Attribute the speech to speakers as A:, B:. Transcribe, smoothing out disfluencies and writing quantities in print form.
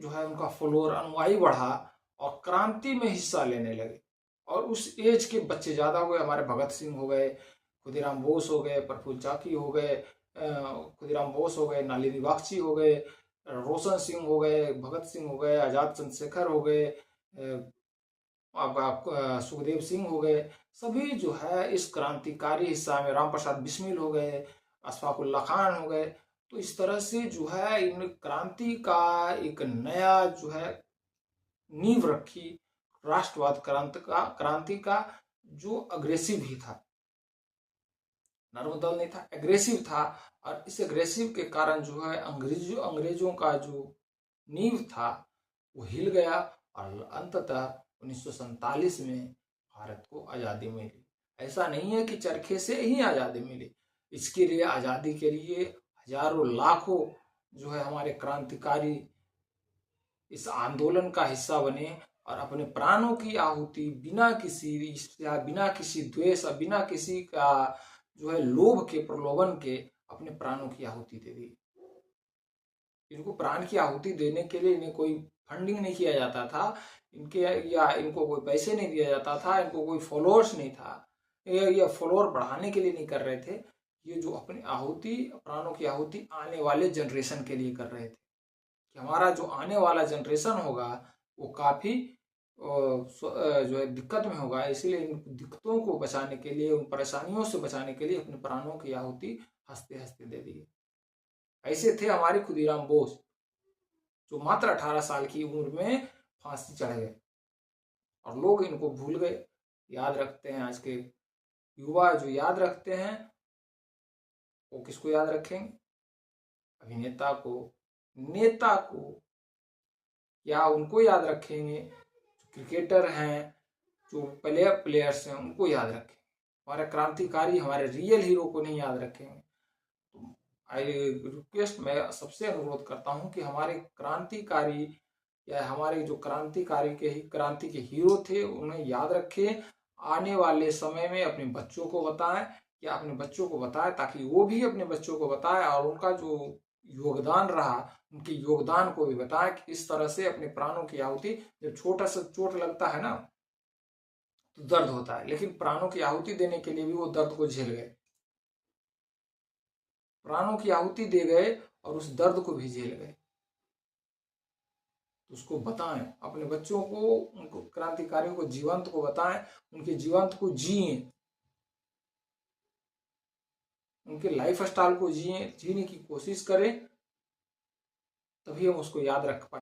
A: जो है उनका फॉलोअर अनुयायी बढ़ा और क्रांति में हिस्सा लेने लगे। और उस एज के बच्चे ज़्यादा हो गए, हमारे भगत सिंह हो गए, खुदीराम बोस हो गए, प्रफुल्ल चाकी हो गए, खुदीराम बोस हो गए, नलिनी बागची हो गए, रोशन सिंह हो गए, भगत सिंह हो गए, आजाद चंद्रशेखर हो गए, सुखदेव सिंह हो गए। सभी जो है इस क्रांतिकारी हिस्सा में, राम प्रसाद बिस्मिल हो गए, अशफाक उल्ला खान हो गए। तो इस तरह से जो है इन क्रांति का एक नया जो है नींव रखी। राष्ट्रवाद क्रांति का जो अग्रेसिव ही था, नर्मदल नहीं था, एग्रेसिव था। और इस एग्रेसिव के कारण जो है अंग्रेजों का जो नींव था वो हिल गया और अंततः 1947 में भारत को आज़ादी मिली। ऐसा नहीं है कि चरखे से ही आज़ादी मिली, इसके लिए आज़ादी के लिए हजारों लाखों जो है हमारे क्रांतिकारी इस आंदोलन का हिस्सा बने और अपने प्राणों की आहुति बिना किसी ईर्ष्या, बिना किसी द्वेष, बिना किसी का जो है लोभ के प्रलोभन के अपने प्राणों की आहुति दे दी। इनको प्राण की आहुति देने के लिए इन्हें कोई फंडिंग नहीं किया जाता था, इनको कोई पैसे नहीं दिया जाता था, इनको कोई फॉलोअर्स नहीं था, या फॉलोअर बढ़ाने के लिए नहीं कर रहे थे। ये जो अपनी आहुति, प्राणों की आहुति आने वाले जनरेशन के लिए कर रहे थे कि हमारा जो आने वाला जनरेशन होगा वो काफी जो है दिक्कत में होगा, इसीलिए इन दिक्कतों को बचाने के लिए, उन परेशानियों से बचाने के लिए अपने प्राणों की आहुति हंसते हंसते दे दी। ऐसे थे हमारे खुदीराम बोस, जो मात्र 18 साल की उम्र में फांसी चढ़ गए और लोग इनको भूल गए। याद रखते हैं आज के युवा, जो याद रखते हैं वो किसको याद रखेंगे? अभिनेता को, नेता को, या उनको याद रखेंगे जो क्रिकेटर हैं, जो प्लेयर्स हैं उनको याद रखेंगे। हमारे क्रांतिकारी, हमारे रियल हीरो को नहीं याद रखेंगे। तो आई रिक्वेस्ट, मैं सबसे अनुरोध करता हूं कि हमारे क्रांतिकारी या हमारे जो क्रांति के हीरो थे उन्हें याद रखें। आने वाले समय में अपने बच्चों को बताएं, या अपने बच्चों को बताएं ताकि वो भी अपने बच्चों को बताएं, और उनका जो योगदान रहा उनके योगदान को भी बताएं कि इस तरह से अपने प्राणों की आहुति, जब छोटा सा चोट लगता है ना तो दर्द होता है, लेकिन प्राणों की आहुति देने के लिए भी वो दर्द को झेल गए, प्राणों की आहुति दे गए और उस दर्द को भी झेल गए। तो उसको बताएं अपने बच्चों को, उनको क्रांतिकारियों को, जीवंत को बताएं, उनके जीवंत को जिए, उनके लाइफ स्टाइल को जिए, जीने की कोशिश करें, तभी हम उसको याद रख पाएंगे।